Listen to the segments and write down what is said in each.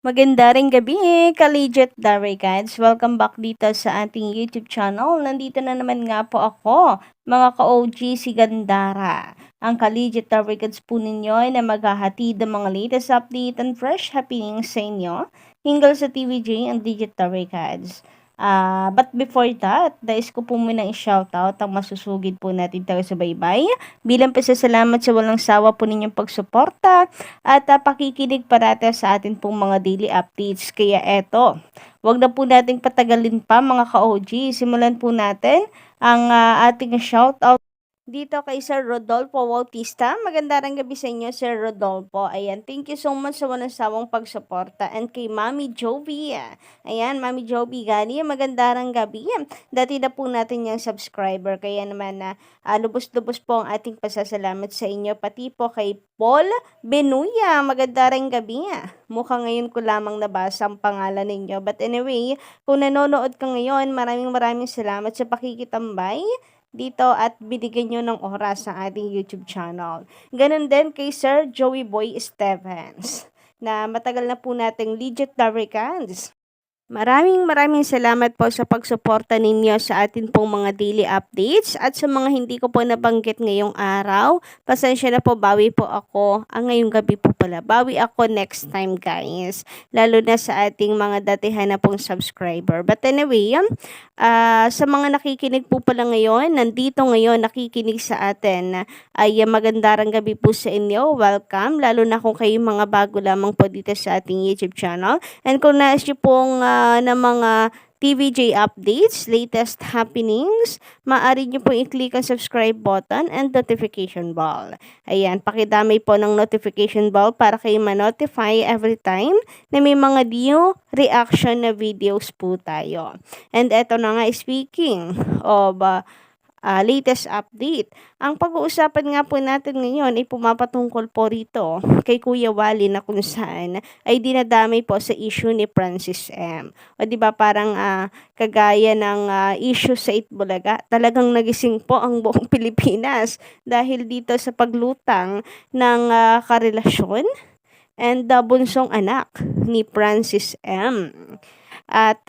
Maganda ring gabi, ka-legit Darigans. Welcome back dito sa ating YouTube channel. Nandito na naman nga po ako, mga ka-OG si Gandara. Ang ka-legit Darigans po ninyo na maghahatid ng mga latest update and fresh happenings sa inyo. Hinggil sa TVJ and Digit Darigans. But before that, nais ko po muna i-shoutout ang masusugid po natin tayo sa baybay. Bilang pasasalamat sa walang sawa po ninyong pagsuporta at pakikinig parate sa atin pong mga daily updates. Kaya eto, wag na po nating patagalin pa mga ka-OG. Simulan po natin ang ating shoutout dito kay Sir Rodolfo Bautista. Maganda rin gabi sa inyo, Sir Rodolfo. Ayan, thank you so much sa walang sawang pagsuporta. And kay Mami Jovi. Ayan, Mami Jovi Gali, maganda rin gabi. Dati na po natin yung subscriber. Kaya naman na lubos-lubos po ang ating pasasalamat sa inyo. Pati po kay Paul Benuya. Maganda rin gabi. Mukhang ngayon ko lamang nabasa ang pangalan ninyo. But anyway, kung nanonood ka ngayon, maraming salamat sa pakikitambay dito at binigyan nyo ng oras sa ating YouTube channel. Ganon din kay Sir Joey Boy Stevens na matagal na po nating legit Daricans. Maraming salamat po sa pagsuporta ninyo sa atin pong mga daily updates at sa mga hindi ko po nabanggit ngayong araw. Pasensya na po, bawi po ako. Ngayong gabi po pala. Bawi ako next time guys. Lalo na sa ating mga datihan na pong subscriber. But anyway, sa mga nakikinig po pala ngayon, nandito ngayon nakikinig sa atin, ay magandang gabi po sa inyo. Welcome. Lalo na kung kayo mga bago lamang po dito sa ating YouTube channel. And kung nais nyo pong ng mga TVJ updates, latest happenings, maaari nyo po i-click ang subscribe button and notification bell. Ayan, pakidamay po ng notification bell para kayo ma-notify every time na may mga new reaction na videos po tayo. And eto na nga, speaking of latest update. Ang pag-uusapan nga po natin ngayon ay pumapatungkol po rito kay Kuya Wally na kung saan ay dinadamay po sa issue ni Francis M. O di ba parang kagaya ng issue sa Itbulaga, talagang nagising po ang buong Pilipinas dahil dito sa paglutang ng karelasyon and bunsong anak ni Francis M. At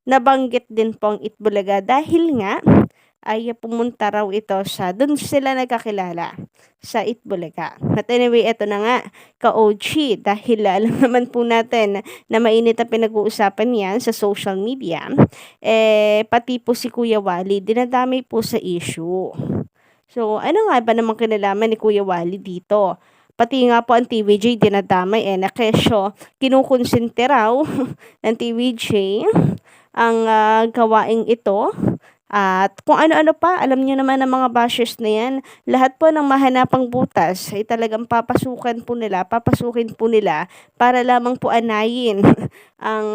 nabanggit din po ang Itbulaga dahil nga ay pumunta raw ito sa, doon sila nagkakilala sa Itbulaga. But anyway, ito na nga, ka-OG, dahil alam naman po natin na mainit ang pinag-uusapan yan sa social media, pati po si Kuya Wally, dinadamay po sa issue. So, ano nga ba namang kinalaman ni Kuya Wally dito? Pati nga po ang TVJ dinadamay na kesyo kinukonsente raw ng TVJ ang gawaing ito. At kung ano-ano pa, alam niyo naman ng mga bashers na yan, lahat po ng mahanapang butas ay talagang papasukin po nila para lamang po anayin ang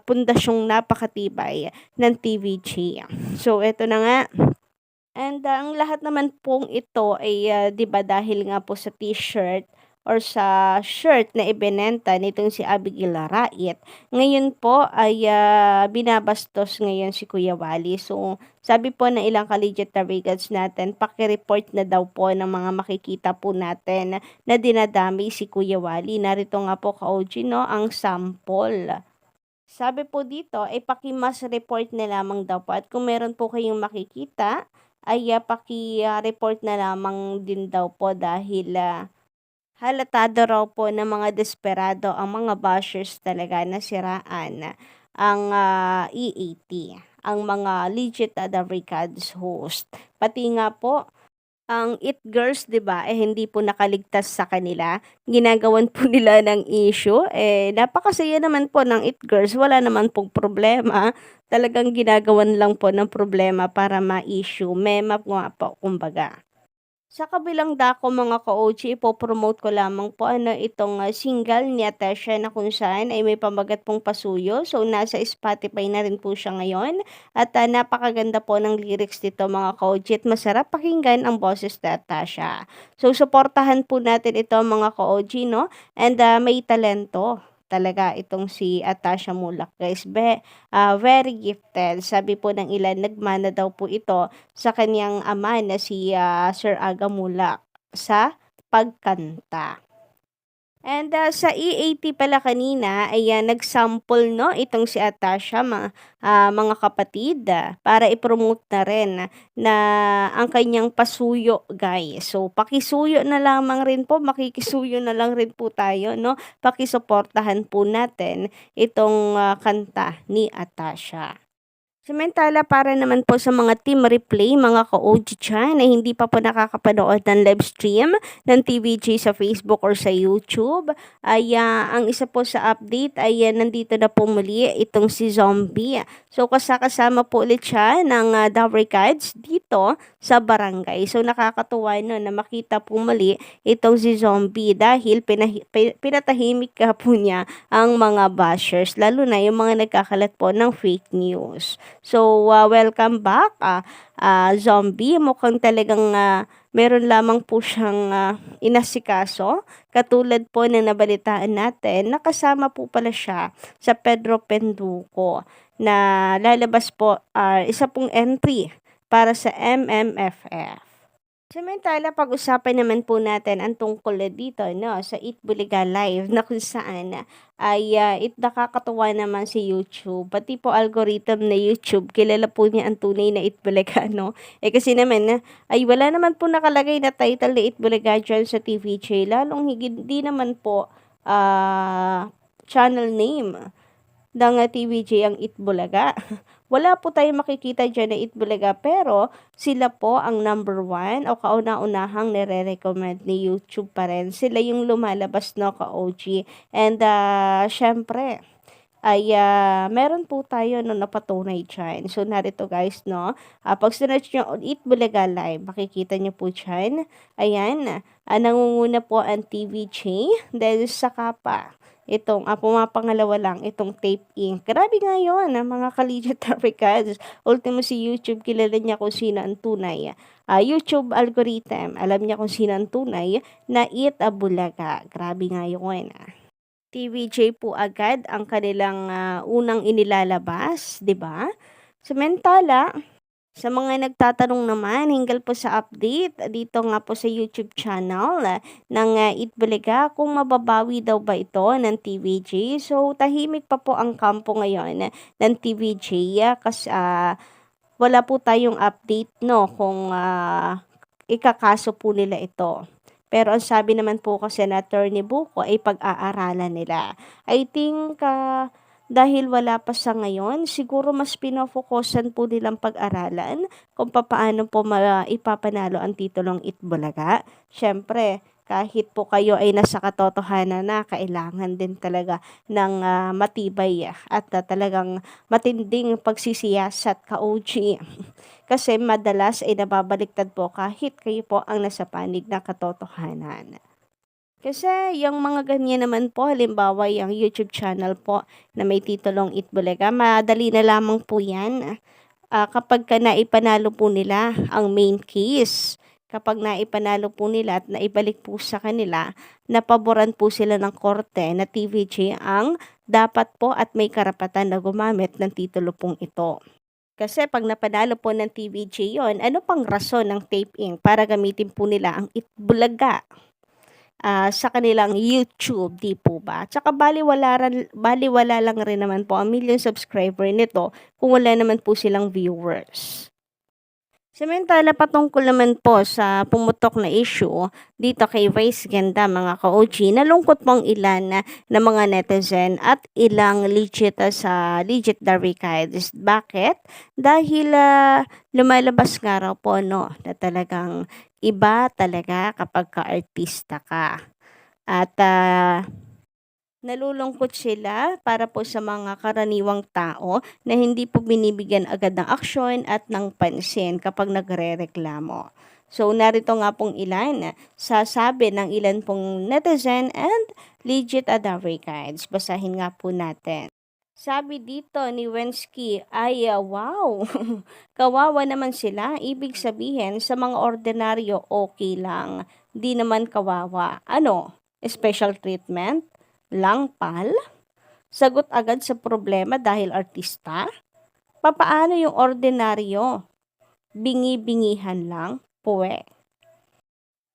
pundasyong napakatibay ng TVG. So, eto na nga. And ang lahat naman pong ito ay 'di ba dahil nga po sa t-shirt or sa shirt na ibinenta nitong si Abigail Rait. Ngayon po ay binabastos ngayon si Kuya Wally. So sabi po ng ilang ka-legit tarigats natin, paki-report na daw po ng mga makikita po natin na dinadami si Kuya Wally. Narito nga po ka-OG no, ang sample. Sabi po dito ay paki-mass report na lamang daw po at kung meron po kayong makikita ay paki-report na lamang din daw po dahil halatado raw po ng mga desperado ang mga bashers talaga na siraan ang EAT, ang mga legit the Ricads host. Pati nga po ang It Girls, 'di ba, hindi po nakaligtas sa kanila. Ginagawan po nila ng issue. Napakasaya naman po ng It Girls. Wala naman pong problema. Talagang ginagawan lang po ng problema para ma-issue. Mema nga po, kumbaga. Sa kabilang dako mga ka-OG, ipopromote ko lamang po itong single ni Atesha na kung saan ay may pamagat pong pasuyo. So nasa Spotify na rin po siya ngayon. At napakaganda po ng lyrics dito mga ka-OG at masarap pakinggan ang boses ni Atesha. So suportahan po natin ito mga ka-OG, no? And may talento talaga itong si Atasha Mulak guys. Very gifted. Sabi po ng ilan, nagmana daw po ito sa kanyang ama na si Sir Aga Mulak sa pagkanta. And sa EAT pala kanina, ayan, nag-sample, no, itong si Atasha, mga kapatid, para i-promote na rin na ang kanyang pasuyo, guys. So, pakisuyo na lamang rin po, makikisuyo na lang rin po tayo, no? Pakisuportahan po natin itong kanta ni Atasha. Samantala, para naman po sa mga team replay, mga ka-OG dyan na hindi pa po nakakapanood ng live stream ng TVJ sa Facebook or sa YouTube, ay ang isa po sa update ay nandito na po muli itong si Zombie. So, kasama po ulit siya ng Dowry Cards dito sa barangay. So, nakakatuwa no, na makita po muli itong si Zombie dahil pinatahimik ka po niya ang mga bashers, lalo na yung mga nagkakalat po ng fake news. So, welcome back, Zombie. Mukhang talagang meron lamang po siyang inasikaso. Katulad po na nabalitaan natin, nakasama po pala siya sa Pedro Penduko na lalabas po isa pong entry para sa MMFF. Samantala, pag-usapan naman po natin ang tungkol dito, no, sa Eat Bulaga Live na kung saan ay nakakatuwa naman si YouTube. Pati po algorithm na YouTube, kilala po niya ang tunay na Eat Bulaga, no? Kasi naman, ay wala naman po nakalagay na title na Eat Bulaga dyan sa TVJ. Lalong hindi naman po channel name ng TVJ ang Itbulaga. Wala po tayong makikita dyan na Itbulaga, pero sila po ang number 1 o kauna-unahang nire-recommend ni YouTube pa rin. Sila yung lumalabas, no, ka-OG. And syempre, ay meron po tayo no napatunay dyan. So, narito guys, no? Pag sinerch nyo on Itbulaga Live, makikita nyo po dyan. Ayan, nangunguna po ang TVJ. Dahil sa kapa, itong pumapangalawa lang itong Tape Inc. Grabe nga yun, mga ka-legit Africans. Ultimo si YouTube, kilala niya kung sino ang tunay. YouTube algorithm, alam niya kung sino ang tunay na Eat Bulaga. Grabe nga yun. TVJ po agad ang kanilang unang inilalabas, 'di ba? Samantala, sa mga nagtatanong naman hinggil po sa update dito nga po sa YouTube channel ng Itbulaga kung mababawi daw ba ito ng TVJ. So, tahimik pa po ang kampo ngayon ng TVJ kasi wala po tayong update, no, kung ikakaso po nila ito. Pero ang sabi naman po kasi na Attorney Buko ay pag-aaralan nila. I think dahil wala pa sa ngayon, siguro mas pinofokusan po nilang pag-aralan kung paano po ipapanalo ang titulong Itbulaga. Siyempre, kahit po kayo ay nasa katotohanan na, kailangan din talaga ng matibay at talagang matinding pagsisiyasat ka-OG. Kasi madalas ay nababaliktad po kahit kayo po ang nasa panig na katotohanan. Kasi yung mga ganyan naman po, halimbawa yung YouTube channel po na may titulong Itbulaga, madali na lamang po yan kapag naipanalo po nila ang main case. Kapag naipanalo po nila at naibalik po sa kanila, napaboran po sila ng korte na TVJ ang dapat po at may karapatan na gumamit ng titulo pong ito. Kasi pag napanalo po ng TVJ yon, ano pang rason ng Tape Inc. para gamitin po nila ang Itbulaga sa kanilang YouTube, di po ba? Tsaka baliwala lang rin naman po ang million subscriber nito kung wala naman po silang viewers. Samantala, patungkol naman po sa pumutok na issue dito kay Vice Ganda, mga ka-OG, nalungkot pong ilan na mga netizen at ilang legit legit Darwikides. Bakit? Dahil lumalabas nga raw po, no, na talagang iba talaga kapag ka-artista ka. At nalulungkot sila para po sa mga karaniwang tao na hindi po binibigyan agad ng aksyon at ng pansin kapag nagrereklamo. So, narito nga pong ilan sa sabi ng ilan pong netizen and legit Darwikides. Basahin nga po natin. Sabi dito ni Wensky ay wow, kawawa naman sila. Ibig sabihin sa mga ordinaryo okay lang. Di naman kawawa. Ano? Special treatment? Lang pal? Sagot agad sa problema dahil artista? Papaano yung ordinaryo? Bingi-bingihan lang? Puwe.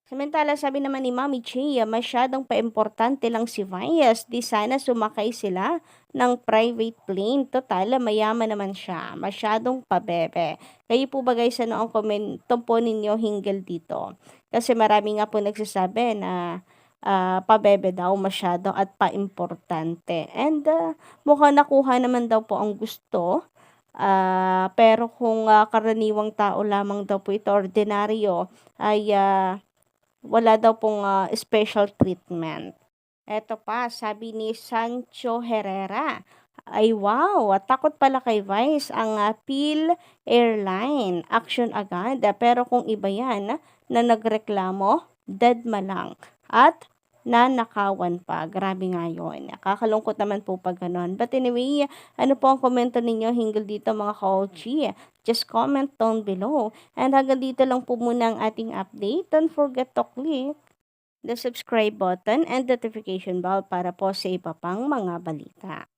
Samantala sabi naman ni Mommy Chia, masyadong paimportante lang si Vice, di sana sumakay sila ng private plane. Total, mayaman naman siya, masyadong pabebe. Kayo po ba guys, ano ang komento po ninyo hinggil dito? Kasi marami nga po nagsasabi na pabebe daw masyado at paimportante. And mukhang nakuha naman daw po ang gusto. Pero kung karaniwang tao lamang daw po ito, ordinaryo, ay wala daw pong special treatment. Eto pa, sabi ni Sancho Herrera, ay wow, takot pala kay Vice ang Phil Airline. Action agad. Pero kung iba yan na nagreklamo, dead ma lang. At nanakawan pa. Grabe nga yun. Nakakalungkot naman po pag ganon. But anyway, ano po ang komento ninyo hinggil dito mga ka-OG? Just comment down below. And hanggang dito lang po muna ang ating update. Don't forget to click the subscribe button and notification bell para po sa iba pang mga balita.